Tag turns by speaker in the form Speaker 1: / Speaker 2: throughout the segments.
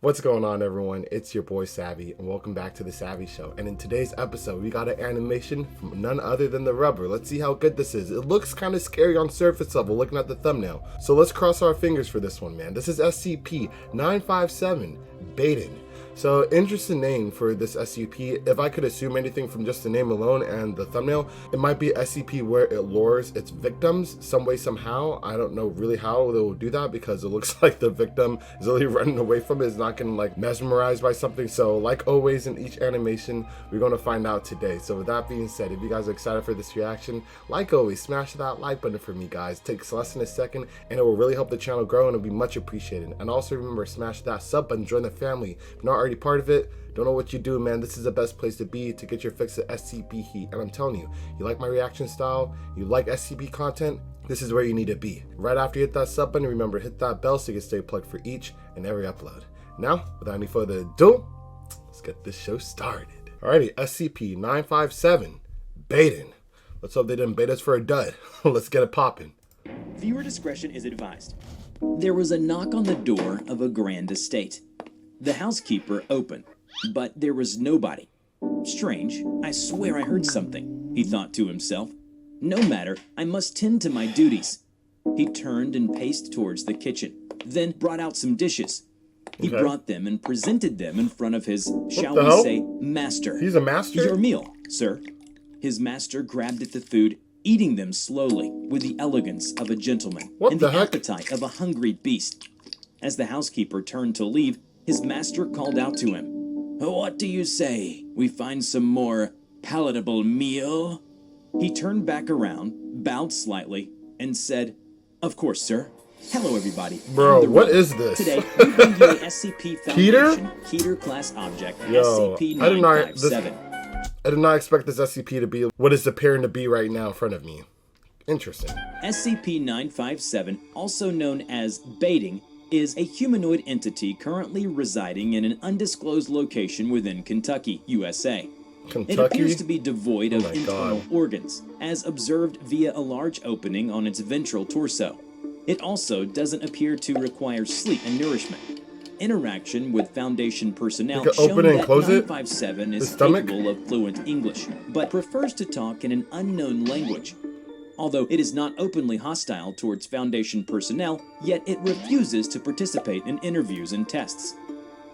Speaker 1: What's going on, everyone? It's your boy Savvy, and welcome back to The Savvy Show. And in today's episode, we got an animation from none other than TheRubber. Let's see how good this is. It looks kind of scary on surface level looking at the thumbnail. So let's cross our fingers for this one, man. This is SCP-957, Baden. So, interesting name for this SCP. If I could assume anything from just the name alone and the thumbnail, it might be SCP where it lures its victims some way, somehow. I don't know really how they'll do that because it looks like the victim is really running away from it. It's not getting like mesmerized by something. So, like always in each animation, we're going to find out today. So, with that being said, if you guys are excited for this reaction, like always, smash that like button for me, guys. It takes less than a second and it will really help the channel grow and it'll be much appreciated. And also remember, smash that sub button, join the family. If you're not already part of it, don't know what you do, man. This is the best place to be to get your fix of SCP heat. And I'm telling you, you like my reaction style, you like SCP content, this is where you need to be. Right after you hit that sub button, remember, hit that bell so you can stay plugged for each and every upload. Now, without any further ado, let's get this show started. Alrighty, SCP-957, Baden. Let's hope they didn't bait us for a dud. Let's get it popping.
Speaker 2: Viewer discretion is advised. There was a knock on the door of a grand estate. The housekeeper opened, but there was nobody. Strange, I swear I heard something, he thought to himself. No matter, I must tend to my duties. He turned and paced towards the kitchen, then brought out some dishes. He brought them and presented them in front of his, shall we say, master.
Speaker 1: He's a master?
Speaker 2: Your meal, sir. His master grabbed at the food, eating them slowly with the elegance of a gentleman and the appetite of a hungry beast. As the housekeeper turned to leave, his master called out to him, "What do you say? We find some more palatable meal?" He turned back around, bowed slightly, and said, "Of course, sir. Hello, everybody.
Speaker 1: Bro, what is this?
Speaker 2: Today, we bring you the SCP Foundation Keter class object, SCP-957.
Speaker 1: I did not expect this SCP to be what it's appearing to be right now in front of me. Interesting.
Speaker 2: SCP-957, also known as Bating, is a humanoid entity currently residing in an undisclosed location within Kentucky, USA. It appears to be devoid of internal organs, as observed via a large opening on its ventral torso. It also doesn't appear to require sleep and nourishment. Interaction with Foundation personnel shown that 957 is capable of fluent English, but prefers to talk in an unknown language. Although it is not openly hostile towards Foundation personnel, yet it refuses to participate in interviews and tests.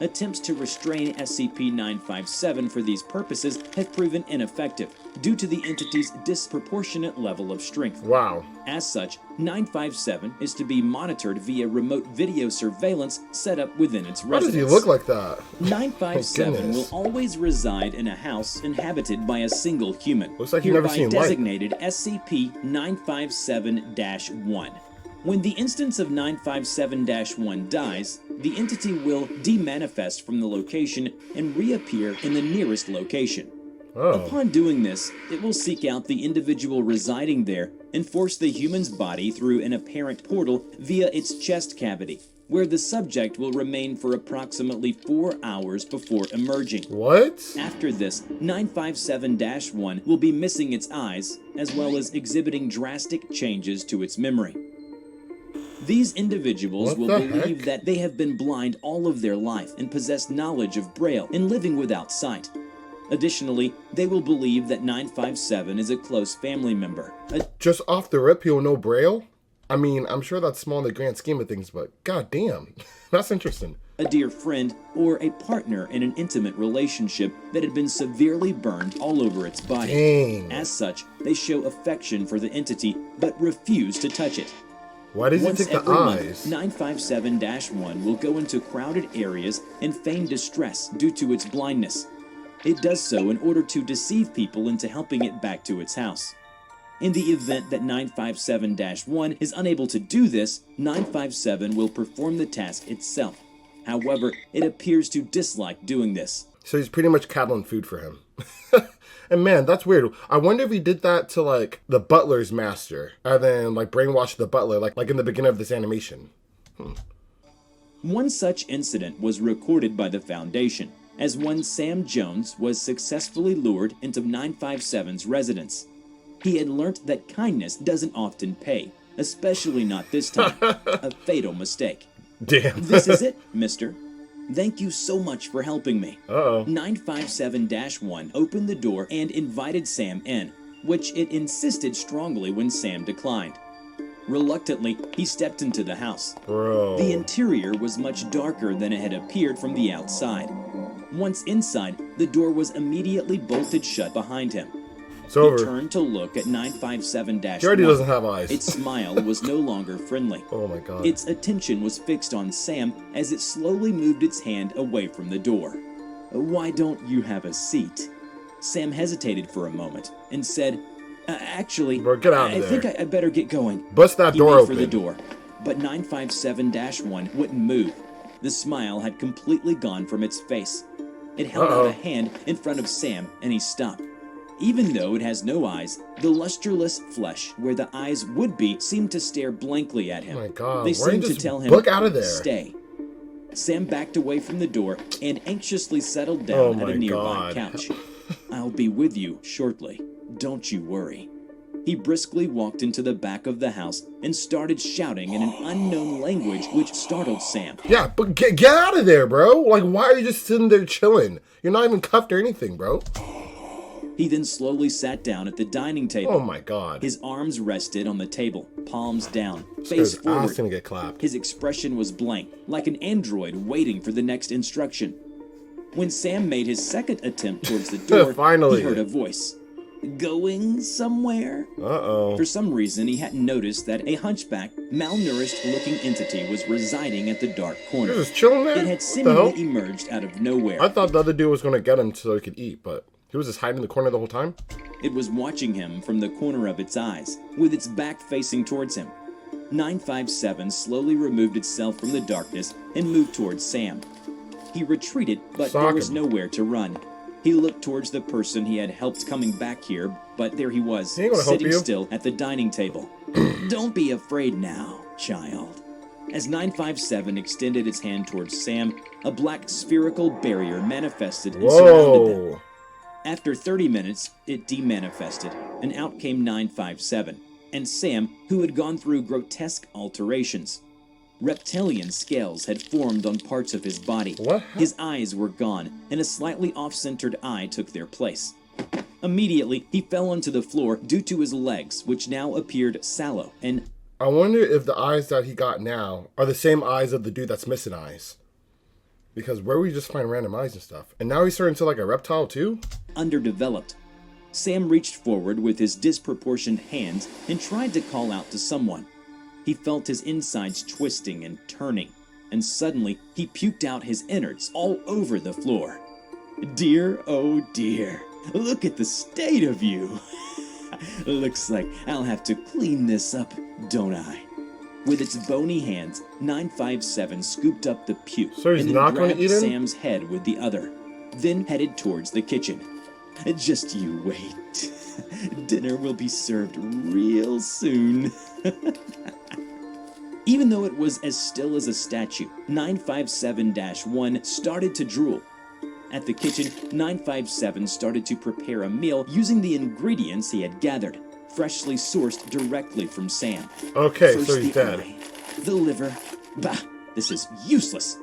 Speaker 2: Attempts to restrain SCP-957 for these purposes have proven ineffective due to the entity's disproportionate level of strength.
Speaker 1: Wow.
Speaker 2: As such, 957 is to be monitored via remote video surveillance set up within its residence.
Speaker 1: Why does he look like that?
Speaker 2: 957 will always reside in a house inhabited by a single human.
Speaker 1: Looks like you've never seen light.
Speaker 2: Designated SCP-957-1. When the instance of 957-1 dies, the entity will demanifest from the location and reappear in the nearest location. Upon doing this, it will seek out the individual residing there and force the human's body through an apparent portal via its chest cavity, where the subject will remain for approximately 4 hours before emerging.
Speaker 1: What?
Speaker 2: After this, 957-1 will be missing its eyes, as well as exhibiting drastic changes to its memory. These individuals will believe that they have been blind all of their life and possess knowledge of Braille and living without sight. Additionally, they will believe that 957 is a close family member.
Speaker 1: Just off the rip, he'll know Braille? I mean, I'm sure that's small in the grand scheme of things, but goddamn, that's interesting.
Speaker 2: A dear friend, or a partner in an intimate relationship that had been severely burned all over its body.
Speaker 1: Dang.
Speaker 2: As such, they show affection for the entity, but refuse to touch it.
Speaker 1: Why does it take the eyes?
Speaker 2: 957-1 will go into crowded areas and feign distress due to its blindness. It does so in order to deceive people into helping it back to its house. In the event that 957-1 is unable to do this, 957 will perform the task itself. However, it appears to dislike doing this.
Speaker 1: So he's pretty much cattle and food for him. And man, that's weird. I wonder if he did that to like the butler's master and then like brainwashed the butler like in the beginning of this animation.
Speaker 2: One such incident was recorded by the Foundation, as one Sam Jones was successfully lured into 957's residence. He had learnt that kindness doesn't often pay, especially not this time. A fatal mistake.
Speaker 1: Damn.
Speaker 2: This is it, mister. Thank you so much for helping me. 957-1 opened the door and invited Sam in, which it insisted strongly when Sam declined. Reluctantly, he stepped into the house.
Speaker 1: Bro.
Speaker 2: The interior was much darker than it had appeared from the outside. Once inside, the door was immediately bolted shut behind him.
Speaker 1: It's over.
Speaker 2: He turned to look at 957-1.
Speaker 1: He already doesn't have eyes.
Speaker 2: Its smile was no longer friendly.
Speaker 1: Oh my god.
Speaker 2: Its attention was fixed on Sam as it slowly moved its hand away from the door. Why don't you have a seat? Sam hesitated for a moment and said, actually,
Speaker 1: Bro, get out of
Speaker 2: I
Speaker 1: there.
Speaker 2: think I better get going.
Speaker 1: Bust that door
Speaker 2: open.
Speaker 1: open.
Speaker 2: For the door, but 957-1 wouldn't move. The smile had completely gone from its face. It held out a hand in front of Sam, and he stopped. Even though it has no eyes, the lustreless flesh where the eyes would be seemed to stare blankly at him.
Speaker 1: Oh my god.
Speaker 2: They
Speaker 1: Why don't
Speaker 2: seemed
Speaker 1: you
Speaker 2: to
Speaker 1: just
Speaker 2: tell him,
Speaker 1: look out of there?
Speaker 2: Stay. Sam backed away from the door and anxiously settled down at a nearby couch. I'll be with you shortly. Don't you worry. He briskly walked into the back of the house and started shouting in an unknown language which startled Sam.
Speaker 1: Yeah, but get out of there, bro. Like, why are you just sitting there chilling? You're not even cuffed or anything, bro.
Speaker 2: He then slowly sat down at the dining table.
Speaker 1: Oh my god.
Speaker 2: His arms rested on the table, palms down, face forward.
Speaker 1: His gonna get clapped.
Speaker 2: His expression was blank, like an android waiting for the next instruction. When Sam made his second attempt towards the door,
Speaker 1: Finally.
Speaker 2: he heard a voice. Going somewhere?
Speaker 1: Uh-oh.
Speaker 2: For some reason, he hadn't noticed that a hunchback, malnourished-looking entity was residing at the dark corner.
Speaker 1: You're just chilling there?
Speaker 2: It had seemingly emerged out of nowhere.
Speaker 1: I thought the other dude was gonna get him so he could eat, but he was just hiding in the corner the whole time?
Speaker 2: It was watching him from the corner of its eyes, with its back facing towards him. 957 slowly removed itself from the darkness and moved towards Sam. He retreated, but there was nowhere to run. He looked towards the person he had helped coming back here, but there he was, sitting still at the dining table. Don't be afraid now, child. As 957 extended its hand towards Sam, a black spherical barrier manifested and surrounded them. After 30 minutes, it demanifested, and out came 957, and Sam, who had gone through grotesque alterations. Reptilian scales had formed on parts of his body.
Speaker 1: What?
Speaker 2: His eyes were gone, and a slightly off-centered eye took their place. Immediately, he fell onto the floor due to his legs, which now appeared sallow and...
Speaker 1: I wonder if the eyes that he got now are the same eyes of the dude that's missing eyes. Because where we just find random eyes and stuff. And now he's turned into like a reptile too?
Speaker 2: Underdeveloped. Sam reached forward with his disproportioned hands and tried to call out to someone. He felt his insides twisting and turning, and suddenly he puked out his innards all over the floor. Dear, oh dear, look at the state of you. Looks like I'll have to clean this up, don't I? With its bony hands, 957 scooped up the puke
Speaker 1: so he's
Speaker 2: and
Speaker 1: not
Speaker 2: then
Speaker 1: going to eat
Speaker 2: grabbed
Speaker 1: him?
Speaker 2: Sam's head with the other, then headed towards the kitchen. Just you wait. Dinner will be served real soon. Even though it was as still as a statue, 957-1 started to drool. At the kitchen, 957 started to prepare a meal using the ingredients he had gathered, freshly sourced directly from Sam.
Speaker 1: Okay,
Speaker 2: First
Speaker 1: so he's dead.
Speaker 2: Eye, the liver. Bah, this is useless.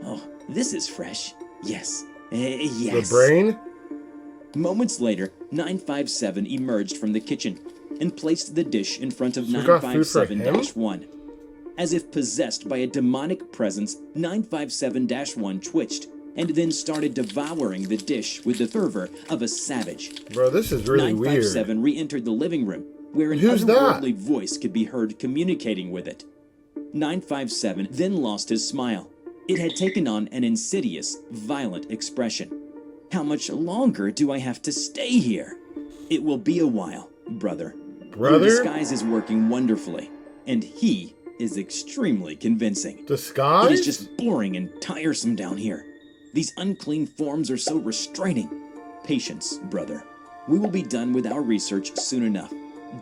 Speaker 2: Oh, this is fresh. Yes. Yes.
Speaker 1: The brain?
Speaker 2: Moments later, 957 emerged from the kitchen and placed the dish in front of
Speaker 1: So
Speaker 2: 957-1. As if possessed by a demonic presence, 957-1 twitched and then started devouring the dish with the fervor of a savage.
Speaker 1: Bro, this is really
Speaker 2: 957 re-entered the living room, where an otherworldly voice could be heard communicating with it. 957 then lost his smile. It had taken on an insidious, violent expression. How much longer do I have to stay here? It will be a while, brother. Your disguise is working wonderfully, and he is extremely convincing.
Speaker 1: Disguise?
Speaker 2: It is just boring and tiresome down here. These unclean forms are so restraining. Patience, brother. We will be done with our research soon enough.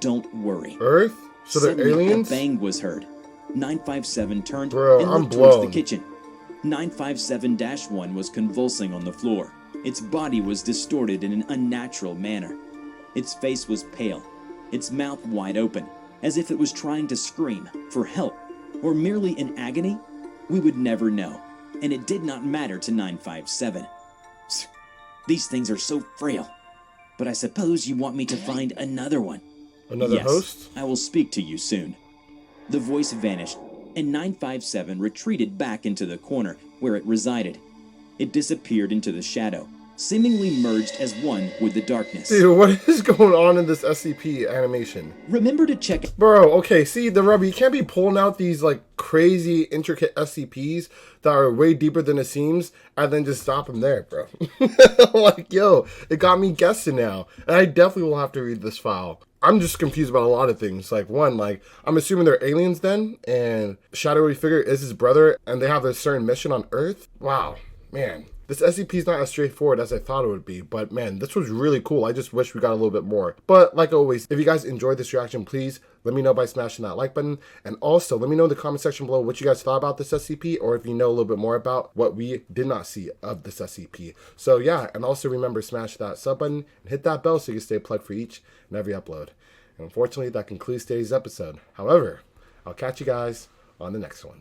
Speaker 2: Don't worry.
Speaker 1: Earth? So they're aliens?
Speaker 2: A bang was heard. 957 turned
Speaker 1: Bro,
Speaker 2: and looked towards the kitchen. 957-1 was convulsing on the floor. Its body was distorted in an unnatural manner. Its face was pale, its mouth wide open, as if it was trying to scream for help, or merely in agony. We would never know. and it did not matter to 957. These things are so frail. But I suppose you want me to find another one.
Speaker 1: Another host?
Speaker 2: Yes, I will speak to you soon. The voice vanished, and 957 retreated back into the corner where it resided. It disappeared into the shadow, seemingly merged as one with the darkness.
Speaker 1: Dude, what is going on in this SCP animation?
Speaker 2: Remember to check...
Speaker 1: Bro, okay, see, TheRubber, you can't be pulling out these, like, crazy, intricate SCPs that are way deeper than it seems, and then just stop them there, bro. Like, yo, it got me guessing now, and I definitely will have to read this file. I'm just confused about a lot of things. Like, one, like, I'm assuming they're aliens then, and Shadowy Figure is his brother, and they have a certain mission on Earth? Wow, man. This SCP is not as straightforward as I thought it would be, but man, this was really cool. I just wish we got a little bit more. But like always, if you guys enjoyed this reaction, please let me know by smashing that like button. And also, let me know in the comment section below what you guys thought about this SCP, or if you know a little bit more about what we did not see of this SCP. So yeah, and also remember, smash that sub button and hit that bell so you can stay plugged for each and every upload. And unfortunately, that concludes today's episode. However, I'll catch you guys on the next one.